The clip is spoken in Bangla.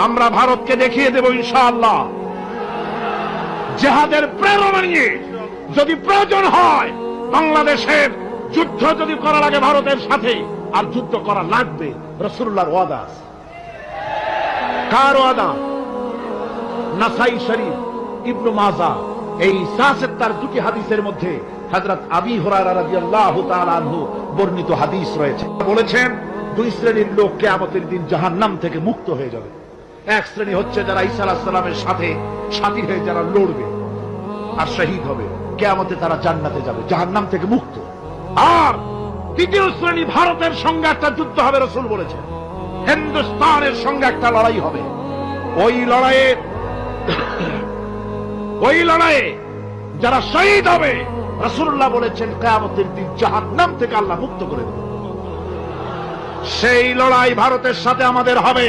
আমরা ভারতকে দেখিয়ে দেব ইনশাআল্লাহ জিহাদের প্রেরণা নিয়ে যদি প্রয়োজন হয় বাংলাদেশের যুদ্ধ যদি করা লাগে ভারতের সাথে, আর যুদ্ধ করা লাগবে। রাসূলুল্লাহর ওয়াদা আছে। কার ওয়াদা? নাসাই শরীফ, ইবনে মাজাহ, এই তার দুটি হাদিসের মধ্যে হযরত আবী হুরায়রা রাদিয়াল্লাহু তাআলা আনহু বর্ণিত হাদিস রয়েছে। বলেছেন দুই শ্রেণীর লোক কিয়ামতের দিন জাহান্নাম থেকে মুক্ত হয়ে যাবে। এক শ্রেণী হচ্ছে যারা ঈসা আলাইহিস সালামের সাথে সাথী হয়ে যারা লড়বে আর শহীদ হবে, কিয়ামতে তারা জান্নাতে যাবে, জাহান্নাম থেকে মুক্ত। আর দ্বিতীয় শ্রেণী ভারতের সঙ্গে একটা যুদ্ধ হবে, রাসূল বলেছেন হিন্দুস্তানের সঙ্গে একটা লড়াই হবে। ওই লড়াইয়ে যারা শহীদ হবে রাসূলুল্লাহ বলেছেন কিয়ামতের দিন জাহান্নাম থেকে আল্লাহ মুক্ত করে দেবে। সেই লড়াই ভারতের সাথে আমাদের হবে।